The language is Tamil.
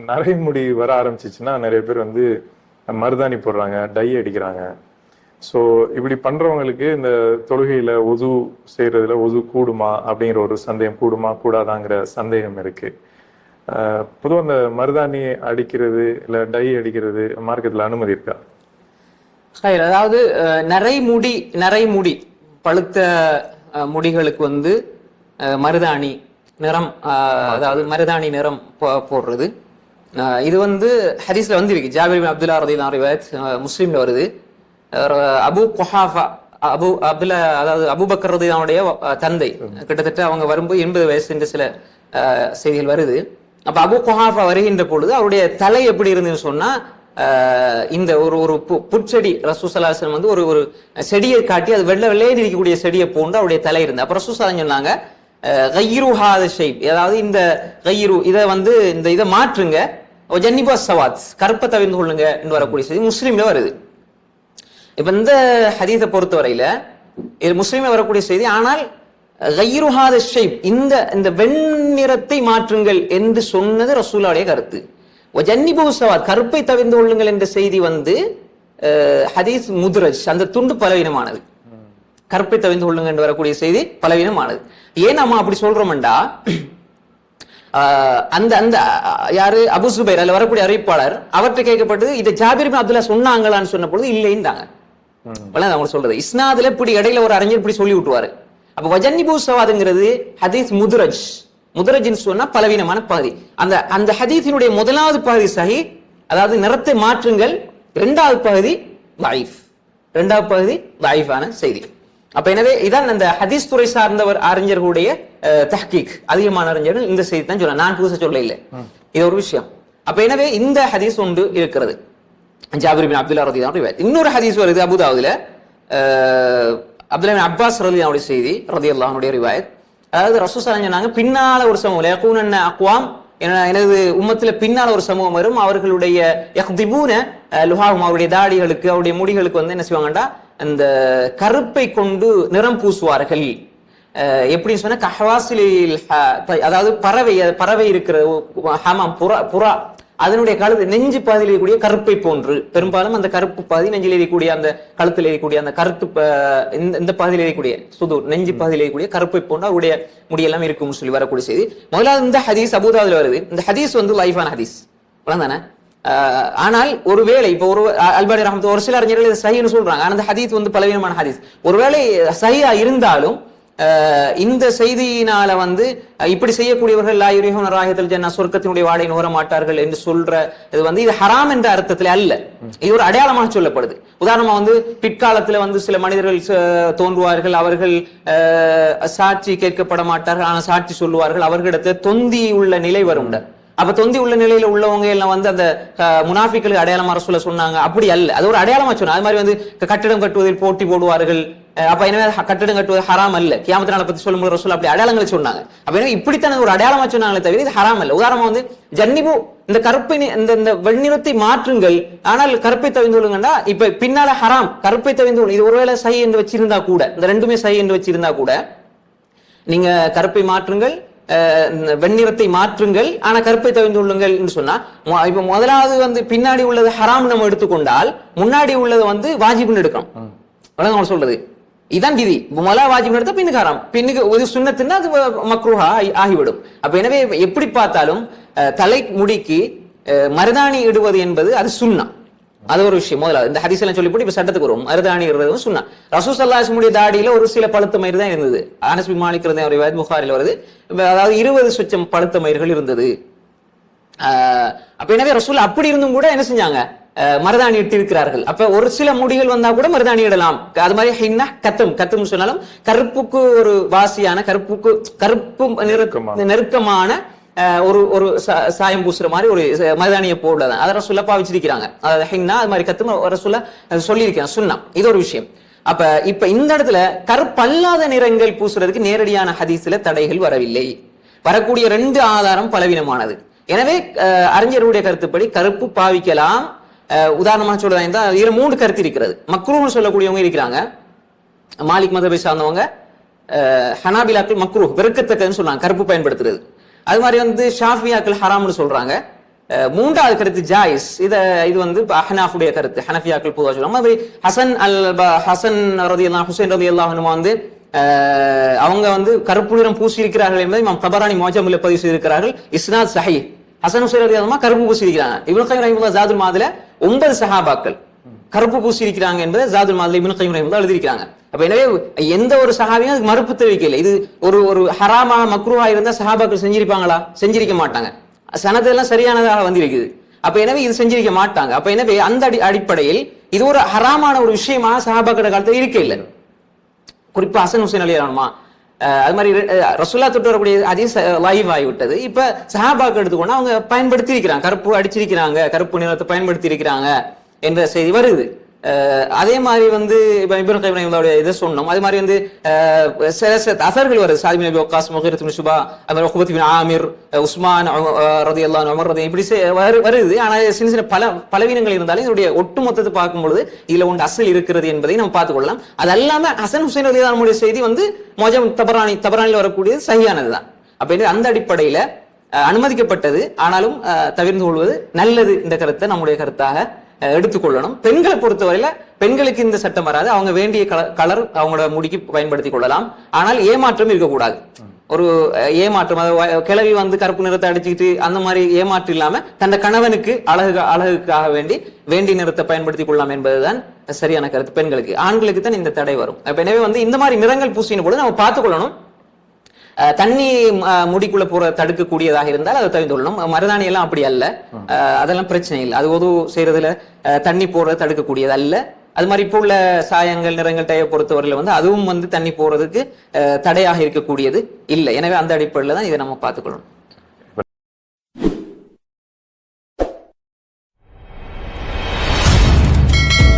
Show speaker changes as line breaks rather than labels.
நரைமுடி வர ஆரம்பிச்சிச்சுன்னா நிறைய பேர் வந்து மருதாணி போடுறாங்க, டை அடிக்கிறாங்க. ஸோ இப்படி பண்றவங்களுக்கு இந்த தொழுகையில ஒது செய்யறதுல ஒது கூடுமா அப்படிங்கிற ஒரு சந்தேகம், கூடுமா கூடாதாங்கிற சந்தேகம் இருக்கு. பொதுவாக இந்த மருதாணி அடிக்கிறது இல்ல டை அடிக்கிறது மார்க்கெட்ல அனுமதி இருக்கா?
அதாவது நரைமுடி பழுத்த முடிகளுக்கு வந்து மருதாணி நிறம், அதாவது மருதாணி நிறம் போடுறது, இது வந்து ஹதீஸ்ல வந்து இருக்கு. ஜாபிர் பின் அப்துல்லா ரலியல்லாஹு அன்ஹு ரிவாயத், முஸ்லிம்ல வருது. அபு குஹாஃபா அப்துல்லா, அதாவது அபூபக்கர் ரலியல்லாஹுடைய தந்தை, கிட்டத்தட்ட அவங்க வரும்போது 80 வயசு என்று சில செய்திகள் வருது. அப்ப அபு குஹாஃபா வருகின்ற பொழுது அவருடைய தலை எப்படி இருந்துன்னு சொன்னா, இந்த ஒரு புற்செடி ரசூல் ஸல்லல்லாஹு அலைஹி வஸல்லம் வந்து ஒரு செடியை காட்டி அது வெள்ளையே இருக்கக்கூடிய செடியை போன்று அவருடைய தலை இருந்து. அப்ப ரசூல் ஸல்லல்லாஹு அலைஹி வஸல்லம் சொன்னாங்க, கைரு ஹாத ஷைப், அதாவது இந்த கைரு இதை வந்து இதை மாற்றுங்க, ஜன்னிபா சவாத், கருப்பை தவிர்த்து கொள்ளுங்க என்று வரக்கூடிய செய்தி முஸ்லீம்ல வருது. இப்ப இந்த ஹதீஸை பொறுத்தவரையில இது முஸ்லீம்ல வரக்கூடிய செய்தி. ஆனால் கைரு ஹாத ஷைப், இந்த வெண்ணிறத்தை மாற்றுங்கள் என்று சொன்னது ரசூலுடைய கருத்து. ஜன்னிபு சவாத், கருப்பை தவிர்த்து கொள்ளுங்கள் என்ற செய்தி வந்து ஹதீஸ் முத்ரஜ், அந்த துண்டு பலவீனமானது. கருப்பை தவிர்த்து கொள்ளுங்க என்று வரக்கூடிய செய்தி பலவீனமானது. ஏன் நம்ம அப்படி சொல்றோம்டா, அந்த அந்த யாரு அபு சுபைர் அதுல வரக்கூடிய அறிவிப்பாளர், அவர்கிட்ட கேட்கப்பட்டது இதை ஜாபிர் பின் அப்துல்லா சொன்னாங்களான்னு சொன்ன பொழுது இல்லைன்றாங்க. அவங்க சொல்றது இஸ்னாதுல இப்படி இடையில ஒரு அறிஞர் இப்படி சொல்லி விட்டுவாரு. அப்ப வஜன்னிபு சவாதுங்கிறது ஹதீஸ் முத்ரஜ்னு சொன்னா பலவீனமான பகுதி. அந்த ஹதீஸினுடைய முதலாவது பகுதி சஹி, அதாவது நிறத்தை மாற்றுங்கள். இரண்டாவது பகுதி லைஃப், இரண்டாவது பகுதி லைஃபான செய்தி. அப்ப எனவே இதான் அந்த ஹதீஸ் துறை சார்ந்தவர் அறிஞர்களுடைய தஹ்கீக். அதிகமான அறிஞர்கள் இந்த செய்தி தான் சொல்ல, நான் புதுசா சொல்ல இல்லை, இது ஒரு விஷயம். அப்ப எனவே இந்த ஹதீஸ் ஒன்று இருக்கிறது, ஜாபிர் பின் அப்துல்லா ரலியல்லாஹு அன்ஹு. இன்னொரு ஹதீஸ் வருது அபூதாவுதுல, அப்துல்லா பின் அப்பாஸ் ரலியல்லாஹு அன்ஹு செய்தி, ரலியல்லாஹு அன்ஹு ரிவாயத். அதாவது ரசூல் ஸல்லல்லாஹு அலைஹி வஸல்லம் பின்னால ஒரு சமூகம், யகூனன்ன அக்வாம், எனது உம்மத்துல பின்னால ஒரு சமூகம் வரும், அவர்களுடைய யக்திபூன லுஹாஹும், அவருடைய தாடிகளுக்கு அவருடைய முடிகளுக்கு வந்து என்ன செய்வாங்கடா, அந்த கருப்பை கொண்டு நிறம் பூசுவார்கள். எப்படின்னு சொன்னா கஹவாசிலில், அதாவது பறவை இருக்கிற ஹமாம், புறா, அதனுடைய கழுத்து நெஞ்சு பகுதியில் இருக்கக்கூடிய கருப்பை போன்று, பெரும்பாலும் அந்த கருப்பு பகுதி நெஞ்சில் இருக்கக்கூடிய அந்த கழுத்தில் இருக்கக்கூடிய அந்த கருத்து இந்த பகுதியில் இருக்கக்கூடிய சுதூர் நெஞ்சு பகுதியில் இருக்கக்கூடிய கருப்பை போன்று அவருடைய முடியெல்லாம் இருக்கும் சொல்லி வரக்கூடிய செய்தி. முதலாவது இந்த ஹதீஸ் அபூதாவுல வருது. இந்த ஹதீஸ் வந்து லைஃபான ஹதீஸ் தானே. ஆனால் ஒருவேளை இப்ப ஒரு அல்பானி ரஹ்மத்துல்லாஹி, ஒரு சில அறிஞர்கள் இது சஹீஹ்னு சொல்றாங்க, ஆனா அந்த ஹதீஸ் வந்து பலவீனமான ஹதீஸ். ஒருவேளை சஹீஹா இருந்தாலும் இந்த செய்தியினால வந்து இப்படி செய்யக்கூடியவர்கள் லா யுரிஹூன ராஹியத்துல் ஜன்னah, சொர்க்கத்தினுடைய வாடை நுகர மாட்டார்கள் என்று சொல்ற இது வந்து இது ஹராம் என்ற அர்த்தத்துல அல்ல, இது ஒரு அடையாளமாக சொல்லப்படுது. உதாரணமா வந்து பிற்காலத்துல வந்து சில மனிதர்கள் தோன்றுவார்கள், அவர்கள் சாட்சி கேட்கப்பட மாட்டார்கள், ஆனா சாட்சி சொல்லுவார்கள், அவர்களிடத்துல தொந்தி உள்ள நிலை வரும். அப்ப தொந்தி உள்ள நிலையில உள்ளவங்க எல்லாம் வந்து அந்த முனாஃபிக்களுக்கு அடையாளமா ரசூலுல்லாஹ் சொன்னாங்க, அப்படி அல்ல, அது ஒரு அடையாளமா சொன்னாங்க. அது மாதிரி வந்து கட்டிடம் கட்டுவதில் போட்டி போடுவார்கள், அப்ப எனவே கட்டிடம் கட்டுவது ஹராம் அல்ல, கியாமத் நாளை பத்தி சொல்லும்போது ரசூல் அப்படி அடையாளங்களை சொன்னாங்க. அப்ப எனவே இப்படித்தான ஒரு அடையாளமா சொன்னாங்களே தவிர இது ஹராம் அல்ல. உதாரணமா வந்து ஜன்னிபு, இந்த கருப்பை இந்த வெண்ணிறத்தை மாற்றுங்கள், ஆனால் கருப்பை தவிர்த்து கொள்ளுங்கண்டா, இப்ப பின்னால ஹராம், கருப்பை தவிர்த்து கொள்ளுங்க, இது ஒருவேளை சஹீஹ் என்று வச்சிருந்தா கூட, இந்த ரெண்டுமே சஹீஹ் என்று வச்சிருந்தா கூட, நீங்க கருப்பை மாற்றுங்கள், வெண்ணிறத்தை மாற்றுங்கள், ஆனா கருப்பை தவிர்த்து கொள்ளுங்கள் என்று சொன்னா, இப்ப முதலாவது வந்து பின்னாடி உள்ளது ஹராம் நம்ம எடுத்துக்கொண்டால், முன்னாடி உள்ளது வந்து வாஜிப்னு எடுக்கணும் சொல்றது. இதான் விதி. முதலா வாஜிப் எடுத்தா பின்னுக்கு ஹராம், பின்னுக்கு ஒரு சுன்னத்துன்னா அது மக்ரூஹா ஆகிவிடும். அப்ப எனவே எப்படி பார்த்தாலும் தலை முடிக்கு மருதாணி இடுவது என்பது அது சுன்னா, அது ஒரு விஷயம். முதலாவது இந்த ஹதீஸ் எல்லாம் சொல்லி போட்டு இப்ப சட்டத்துக்கு வரும், மருதாணி இடுறது சுன்னா. ரசூல் ஸல்லல்லாஹு அலைஹி வஸல்லம் தாடியில ஒரு சில பழுத்த மயிர் தான் இருந்தது. அனஸ் பின் மாலிக் ரலியல்லாஹு அன்ஹு புகாரில வருது, அதாவது 20 சொச்சம் பழுத்த மயிர்கள் இருந்தது. அப்ப எனவே ரசூல் அப்படி இருந்தும் கூட என்ன செஞ்சாங்க, மருதாணி இட்டு இருக்கிறார்கள். அப்ப ஒரு சில முடிகள் வந்தா கூட மருதாணி இடலாம். அது மாதிரி ஹின்னா கத்தும் சொன்னாலும் கருப்புக்கு ஒரு வாசியான, கருப்பு நெருக்கமான ஒரு சாயம் பூசுற மாதிரி ஒரு மருதாணியை போடலாம். அதை ரசூலுல்லாஹ் பாவிச்சிருக்கிறாங்க. அதாவது ஹின்னா அது மாதிரி கத்தும் ரசூலுல்லாஹ் சொல்லியிருக்காங்க, சுன்னா. இது ஒரு விஷயம். அப்ப இப்ப இந்த இடத்துல கருப்பல்லாத நிறங்கள் பூசுறதுக்கு நேரடியான ஹதீஸ்ல தடைகள் வரவில்லை. வரக்கூடிய 2 ஆதாரம் பலவீனமானது. எனவே அறிஞருடைய கருத்துப்படி கருப்பு பாவிக்கலாம். உதாரணமாக சொல்றதா இருந்தா 3 கருத்து இருக்கிறது. மக்ரூஹ்னு சொல்லக்கூடியவங்க இருக்கிறாங்க, மாலிக் மதபை சார்ந்தவங்க. ஹனாபிலாக்கள் மக்ரூஹ் வெறுக்கத்தக்கதுன்னு சொல்றாங்க கருப்பு பயன்படுத்துறது. அது மாதிரி வந்து ஷாஃபியாக்கள் ஹராம்னு சொல்றாங்க. மூன்றாவது கருத்து ஜாயிஸ். இது வந்து அஹ்னாஃபுடைய கருத்து, ஹனஃபியாக்கள் பொதுவாக சொல்லுவாங்க. ஹசன் ரலியல்லாஹு ஹுசைன் ரலியல்லாஹு அன்ஹு வந்து அவங்க வந்து கருப்பு நிறம் பூசி இருக்கிறார்கள் என்பதை இமாம் தபரானி முஅஜ்ஜம்ல பதிவு செய்திருக்கிறார்கள். இஸ்னாத் சஹீஹ். ஹசன் ஹுசைன் ரலியல்லாஹு அன்ஹு கருப்பு பூசி இருக்கிறாங்க. இப்னு கய்யிம் ரஹிமஹுல்லாஹ் ஜாதுல் மாதுல 9 சஹாபாக்கள் கருப்பு பூசி இருக்கிறாங்க என்பதை ஜாதுல் மாதுல இப்னு கய்யிம் ரஹிமஹுல்லாஹ் எழுதியிருக்காங்க. அப்ப எனவே எந்த ஒரு சஹாபியும் அதுக்கு மறுப்பு தெரிவிக்கல. இது ஒரு ஹராமா மக்ரூஹா இருந்தா சஹாபாக்கள் செஞ்சிருப்பாங்களா? செஞ்சிருக்க மாட்டாங்க. சனதெல்லாம் சரியானதாக வந்திருக்குது. அப்ப எனவே இது செஞ்சிருக்க மாட்டாங்க. அப்ப எனவே அந்த அடிப்படையில் இது ஒரு ஹராமான ஒரு விஷயமா சஹாபாக்களோட காலத்துல இருக்க இல்லை. குறிப்பா ஹசன் ஹுசைன் அலியல்லாஹு அது மாதிரி ரசூலுல்லாஹ் தொட்டு வரக்கூடிய ஹதீஸ் லைவ் ஆகிவிட்டது. இப்ப சஹாபாக்கள் எடுத்துக்கோனா அவங்க பயன்படுத்தி இருக்கிறாங்க, கருப்பு அடிச்சிருக்கிறாங்க, கருப்பு நிறத்தை பயன்படுத்தி இருக்கிறாங்க என்ற செய்தி வருது. அதே மாதிரி வந்து இப்னு கய்யிம் ரஹிமஹுல்லாஹ் இதை சொன்னோம். அதே மாதிரி வந்து சில அஸர்கள் வருது. சாத் பின் அபி வக்காஸ், முகீரத் பின் ஷுபா, உக்பத் பின் ஆமிர், உஸ்மான் ரலியல்லாஹு அன்ஹு, உமர் இப்படி வருது. ஆனால் சின்ன சின்ன பலவீனங்கள் இருந்தாலும் இதனுடைய ஒட்டுமொத்தத்தை பார்க்கும்பொழுது இதுல ஒன்று அசல் இருக்கிறது என்பதை நம்ம பார்த்துக்கொள்ளலாம். அது அல்லாம ஹசன் ஹுசைன் ரலியல்லாஹு அன்ஹுடைய செய்தி வந்து முஅஜ்ஜம் தபரானியில் வரக்கூடியது சரியானதுதான். அப்ப அந்த அடிப்படையில அனுமதிக்கப்பட்டது, ஆனாலும் தவிர்த்து கொள்வது நல்லது. இந்த கருத்தை நம்முடைய கருத்தாக எடுத்துக்கொள்ளணும். பெண்களை பொறுத்தவரையில பெண்களுக்கு இந்த சட்டம் வராது. அவங்க வேண்டிய கலர் அவங்களோட முடிக்கு பயன்படுத்திக் கொள்ளலாம். ஆனால் ஏமாற்றம் இருக்கக்கூடாது. ஒரு ஏமாற்றம், கிளவி வந்து கருப்பு நிறத்தை அடிச்சுக்கிட்டு அந்த மாதிரி ஏமாற்றம் இல்லாம தந்த கணவனுக்கு அழகுக்காக வேண்டிய நிறத்தை பயன்படுத்திக் கொள்ளலாம் என்பதுதான் சரியான கருத்து. பெண்களுக்கு, ஆண்களுக்கு தான் இந்த தடை வரும். எனவே வந்து இந்த மாதிரி நிறங்கள் பூசின பொழுது நம்ம பார்த்துக் கொள்ளணும். தண்ணி முடிக்குள்ள போற தடுக்கக்கூடியதாக இருந்தால் அதை தவிர்த்து கொள்ளணும். மருதாணி எல்லாம் அப்படி அல்ல, அதெல்லாம் பிரச்சனை இல்லை. அது ஒது செய்யறதுல தண்ணி போறத தடுக்கக்கூடியது அல்ல. அது மாதிரி இப்போ உள்ள சாயங்கள், நிறங்கள் டய பொறுத்தவரையில வந்து அதுவும் வந்து தண்ணி போறதுக்கு தடையாக இருக்கக்கூடியது இல்லை. எனவே அந்த அடிப்படையில தான் இதை நம்ம பார்த்துக்கொள்ளணும்.